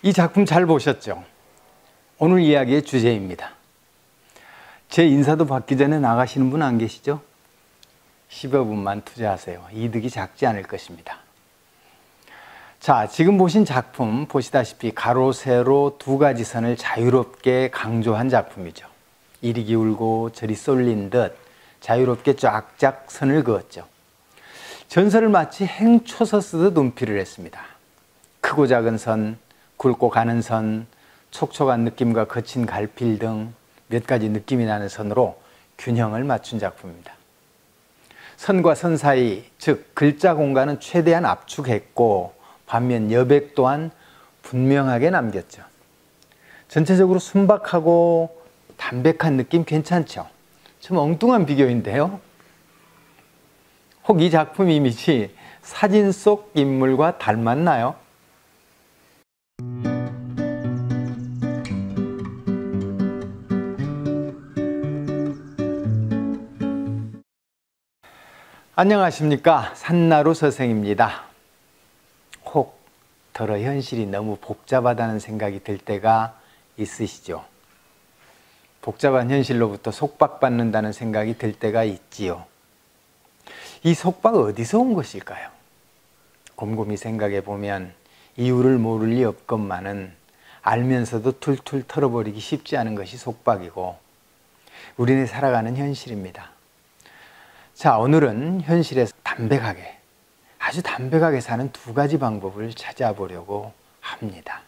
이 작품 잘 보셨죠? 오늘 이야기의 주제입니다. 제 인사도 받기 전에 나가시는 분 안 계시죠? 10여 분만 투자하세요. 이득이 작지 않을 것입니다. 자, 지금 보신 작품 보시다시피 가로, 세로 두 가지 선을 자유롭게 강조한 작품이죠. 이리 기울고 저리 쏠린 듯 자유롭게 쫙쫙 선을 그었죠. 전설을 마치 행초서 쓰듯 운필을 했습니다. 크고 작은 선, 굵고 가는 선, 촉촉한 느낌과 거친 갈필 등 몇 가지 느낌이 나는 선으로 균형을 맞춘 작품입니다. 선과 선 사이, 즉 글자 공간은 최대한 압축했고 반면 여백 또한 분명하게 남겼죠. 전체적으로 순박하고 담백한 느낌 괜찮죠? 좀 엉뚱한 비교인데요. 혹 이 작품 이미지 사진 속 인물과 닮았나요? 안녕하십니까, 산나루 서생입니다. 혹 더러 현실이 너무 복잡하다는 생각이 들 때가 있으시죠? 복잡한 현실로부터 속박받는다는 생각이 들 때가 있지요. 이 속박 어디서 온 것일까요? 곰곰이 생각해 보면 이유를 모를 리 없건만은 알면서도 툴툴 털어버리기 쉽지 않은 것이 속박이고 우리네 살아가는 현실입니다. 자, 오늘은 현실에서 담백하게, 아주 담백하게 사는 두 가지 방법을 찾아보려고 합니다.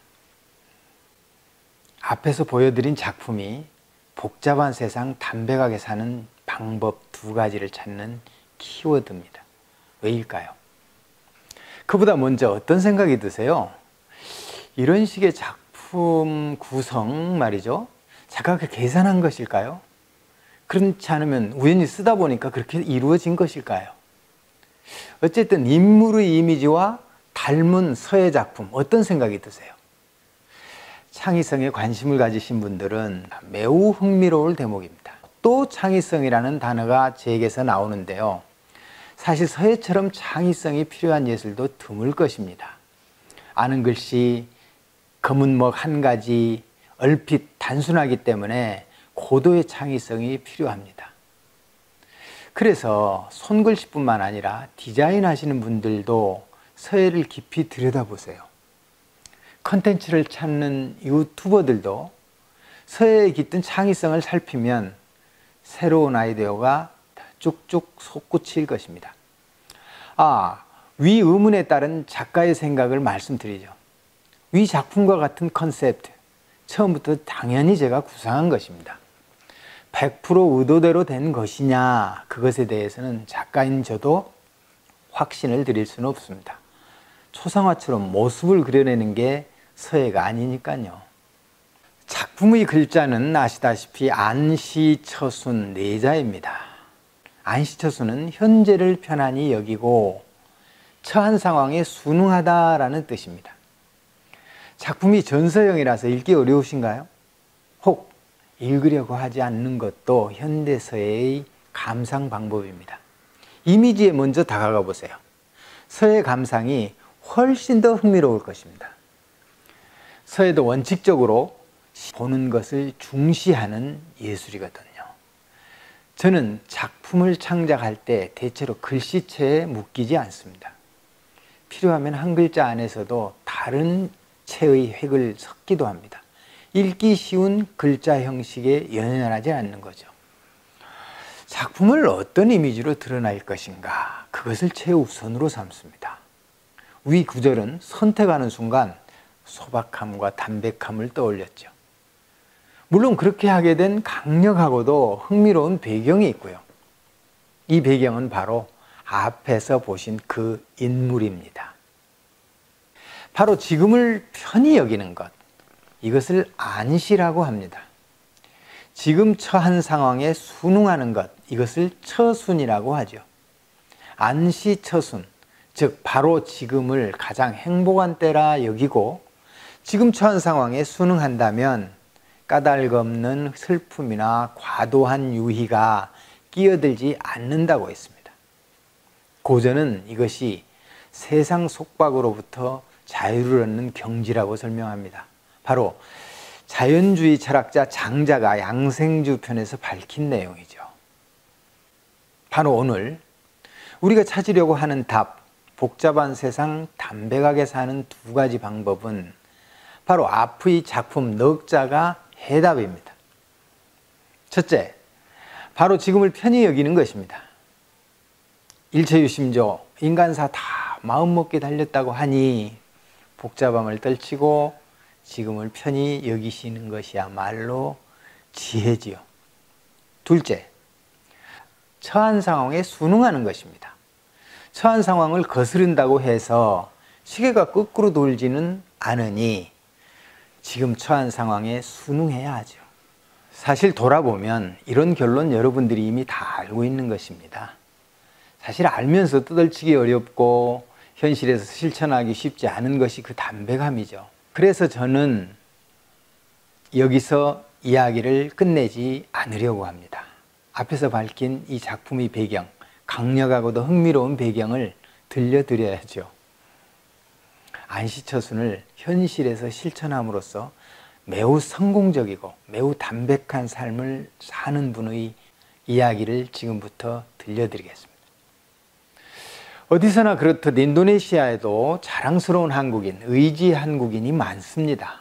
앞에서 보여드린 작품이 복잡한 세상 담백하게 사는 방법 두 가지를 찾는 키워드입니다. 왜일까요? 그보다 먼저 어떤 생각이 드세요? 이런 식의 작품 구성 말이죠. 작가가 계산한 것일까요? 그렇지 않으면 우연히 쓰다 보니까 그렇게 이루어진 것일까요? 어쨌든 인물의 이미지와 닮은 서예 작품, 어떤 생각이 드세요? 창의성에 관심을 가지신 분들은 매우 흥미로울 대목입니다. 또 창의성이라는 단어가 제게서 나오는데요. 사실 서예처럼 창의성이 필요한 예술도 드물 것입니다. 아는 글씨, 검은 먹 한 가지, 얼핏 단순하기 때문에 고도의 창의성이 필요합니다. 그래서 손글씨뿐만 아니라 디자인 하시는 분들도 서예를 깊이 들여다보세요. 컨텐츠를 찾는 유튜버들도 서예에 깃든 창의성을 살피면 새로운 아이디어가 쭉쭉 솟구칠 것입니다. 위 의문에 따른 작가의 생각을 말씀드리죠. 위 작품과 같은 컨셉트, 처음부터 당연히 제가 구상한 것입니다. 100% 의도대로 된 것이냐, 그것에 대해서는 작가인 저도 확신을 드릴 수는 없습니다. 초상화처럼 모습을 그려내는 게 서예가 아니니까요. 작품의 글자는 아시다시피 안시처순 네자입니다. 안시처순은 현재를 편안히 여기고 처한 상황에 순응하다라는 뜻입니다. 작품이 전서형이라서 읽기 어려우신가요? 혹 읽으려고 하지 않는 것도 현대서예의 감상 방법입니다. 이미지에 먼저 다가가 보세요. 서예 감상이 훨씬 더 흥미로울 것입니다. 서예도 원칙적으로 보는 것을 중시하는 예술이거든요. 저는 작품을 창작할 때 대체로 글씨체에 묶이지 않습니다. 필요하면 한 글자 안에서도 다른 체의 획을 섞기도 합니다. 읽기 쉬운 글자 형식에 연연하지 않는 거죠. 작품을 어떤 이미지로 드러낼 것인가, 그것을 최우선으로 삼습니다. 위 구절은 선택하는 순간 소박함과 담백함을 떠올렸죠. 물론 그렇게 하게 된 강력하고도 흥미로운 배경이 있고요. 이 배경은 바로 앞에서 보신 그 인물입니다. 바로 지금을 편히 여기는 것, 이것을 안시라고 합니다. 지금 처한 상황에 순응하는 것, 이것을 처순이라고 하죠. 안시처순, 즉 바로 지금을 가장 행복한 때라 여기고 지금 처한 상황에 순응한다면 까닭없는 슬픔이나 과도한 유희가 끼어들지 않는다고 했습니다. 고전은 이것이 세상 속박으로부터 자유를 얻는 경지라고 설명합니다. 바로 자연주의 철학자 장자가 양생주 편에서 밝힌 내용이죠. 바로 오늘 우리가 찾으려고 하는 답, 복잡한 세상 담백하게 사는 두 가지 방법은 바로 아프의 작품 넉 자가 해답입니다. 첫째, 바로 지금을 편히 여기는 것입니다. 일체유심조, 인간사 다 마음먹게 달렸다고 하니 복잡함을 떨치고 지금을 편히 여기시는 것이야말로 지혜지요. 둘째, 처한 상황에 순응하는 것입니다. 처한 상황을 거스른다고 해서 시계가 거꾸로 돌지는 않으니 지금 처한 상황에 순응해야 하죠. 사실 돌아보면 이런 결론 여러분들이 이미 다 알고 있는 것입니다. 사실 알면서 떠들치기 어렵고 현실에서 실천하기 쉽지 않은 것이 그 담백함이죠. 그래서 저는 여기서 이야기를 끝내지 않으려고 합니다. 앞에서 밝힌 이 작품의 배경, 강력하고도 흥미로운 배경을 들려드려야죠. 안시처순을 현실에서 실천함으로써 매우 성공적이고 매우 담백한 삶을 사는 분의 이야기를 지금부터 들려드리겠습니다. 어디서나 그렇듯 인도네시아에도 자랑스러운 한국인, 의지 한국인이 많습니다.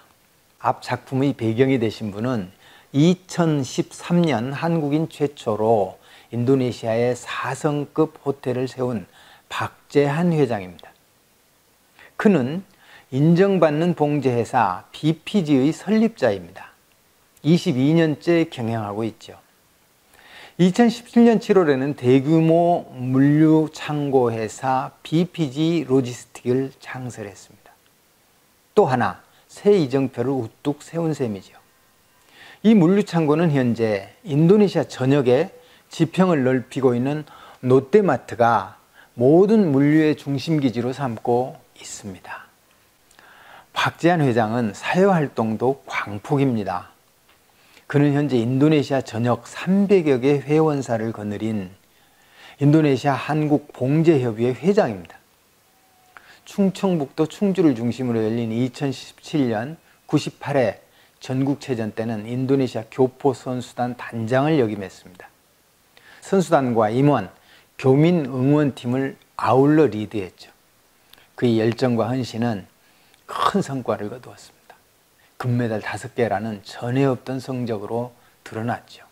앞 작품의 배경이 되신 분은 2013년 한국인 최초로 인도네시아의 4성급 호텔을 세운 박재한 회장입니다. 그는 인정받는 봉제회사 BPG의 설립자입니다. 22년째 경영하고 있죠. 2017년 7월에는 대규모 물류 창고 회사 BPG 로지스틱을 창설했습니다. 또 하나 새 이정표를 우뚝 세운 셈이죠. 이 물류 창고는 현재 인도네시아 전역에 지평을 넓히고 있는 롯데마트가 모든 물류의 중심기지로 삼고 있습니다. 박재한 회장은 사회활동도 광폭입니다. 그는 현재 인도네시아 전역 300여 개 회원사를 거느린 인도네시아 한국봉제협의회 회장입니다. 충청북도 충주를 중심으로 열린 2017년 98회 전국체전 때는 인도네시아 교포선수단 단장을 역임했습니다. 선수단과 임원, 교민 응원팀을 아울러 리드했죠. 그의 열정과 헌신은 큰 성과를 거두었습니다. 금메달 5개라는 전에 없던 성적으로 드러났죠.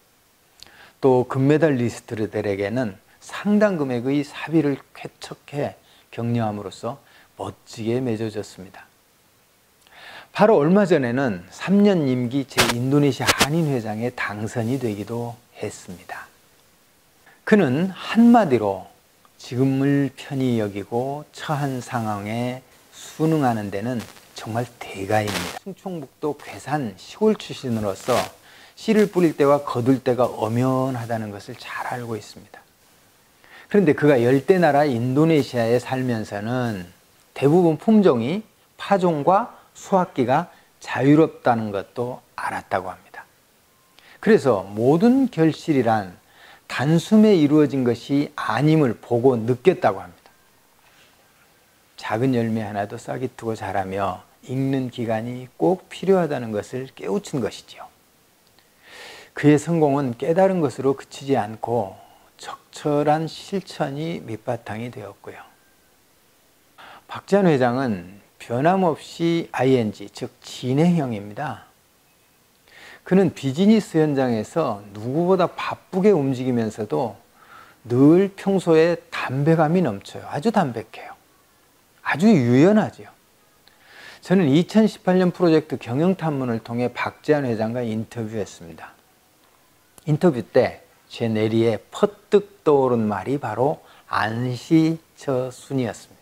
또 금메달리스트들에게는 상당 금액의 사비를 쾌척해 격려함으로써 멋지게 맺어졌습니다. 바로 얼마 전에는 3년 임기 제-인도네시아 한인회장에 당선이 되기도 했습니다. 그는 한마디로 지금을 편히 여기고 처한 상황에 순응하는 데는 정말 대가입니다. 충청북도 괴산 시골 출신으로서 씨를 뿌릴 때와 거둘 때가 엄연하다는 것을 잘 알고 있습니다. 그런데 그가 열대나라 인도네시아에 살면서는 대부분 품종이 파종과 수확기가 자유롭다는 것도 알았다고 합니다. 그래서 모든 결실이란 단숨에 이루어진 것이 아님을 보고 느꼈다고 합니다. 작은 열매 하나도 싹이 트고 자라며 익는 기간이 꼭 필요하다는 것을 깨우친 것이지요. 그의 성공은 깨달은 것으로 그치지 않고 적절한 실천이 밑바탕이 되었고요. 박재한 회장은 변함없이 ING, 즉 진행형입니다. 그는 비즈니스 현장에서 누구보다 바쁘게 움직이면서도 늘 평소에 담백함이 넘쳐요. 아주 담백해요. 아주 유연하죠. 저는 2018년 프로젝트 경영탐문을 통해 박재한 회장과 인터뷰했습니다. 인터뷰 때 제 뇌리에 퍼뜩 떠오른 말이 바로 안시처순이었습니다.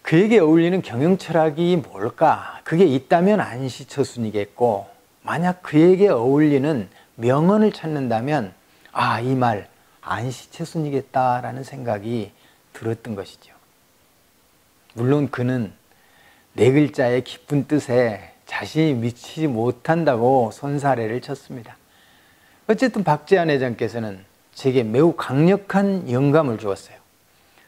그에게 어울리는 경영 철학이 뭘까? 그게 있다면 안시처순이겠고, 만약 그에게 어울리는 명언을 찾는다면 아, 이 말 안시처순이겠다라는 생각이 들었던 것이죠. 물론 그는 네 글자의 깊은 뜻에 자신이 미치지 못한다고 손사래를 쳤습니다. 어쨌든 박재한 회장께서는 제게 매우 강력한 영감을 주었어요.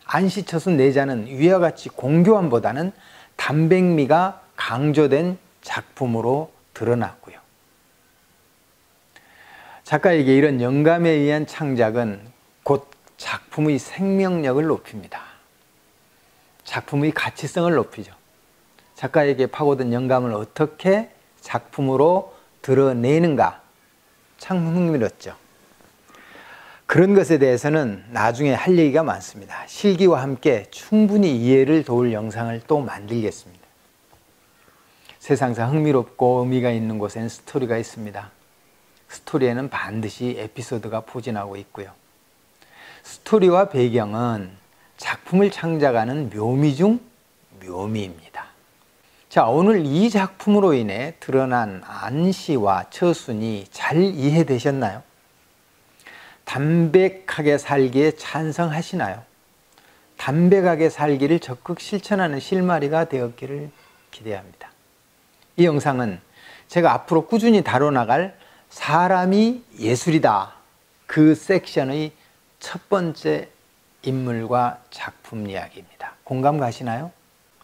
안시처순 내자는 위와 같이 공교함보다는 담백미가 강조된 작품으로 드러났고요. 작가에게 이런 영감에 의한 창작은 곧 작품의 생명력을 높입니다. 작품의 가치성을 높이죠. 작가에게 파고든 영감을 어떻게 작품으로 드러내는가, 참 흥미롭죠. 그런 것에 대해서는 나중에 할 얘기가 많습니다. 실기와 함께 충분히 이해를 도울 영상을 또 만들겠습니다. 세상상 흥미롭고 의미가 있는 곳에는 스토리가 있습니다. 스토리에는 반드시 에피소드가 포진하고 있고요. 스토리와 배경은 작품을 창작하는 묘미 중 묘미입니다. 자, 오늘 이 작품으로 인해 드러난 안시와 처순이 잘 이해되셨나요? 담백하게 살기에 찬성하시나요? 담백하게 살기를 적극 실천하는 실마리가 되었기를 기대합니다. 이 영상은 제가 앞으로 꾸준히 다뤄나갈 사람이 예술이다, 그 섹션의 첫 번째 인물과 작품 이야기입니다. 공감 가시나요?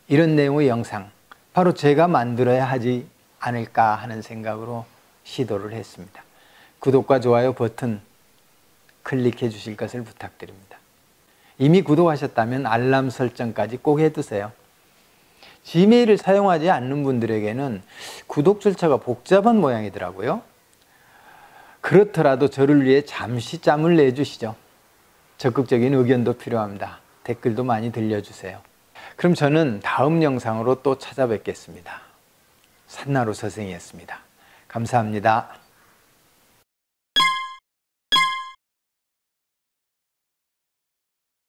이런 내용의 영상 바로 제가 만들어야 하지 않을까 하는 생각으로 시도를 했습니다. 구독과 좋아요 버튼 클릭해 주실 것을 부탁드립니다. 이미 구독하셨다면 알람 설정까지 꼭 해두세요. 지메일을 사용하지 않는 분들에게는 구독 절차가 복잡한 모양이더라고요. 그렇더라도 저를 위해 잠시 짬을 내주시죠. 적극적인 의견도 필요합니다. 댓글도 많이 들려주세요. 그럼 저는 다음 영상으로 또 찾아뵙겠습니다. 산나루 서생이었습니다. 감사합니다.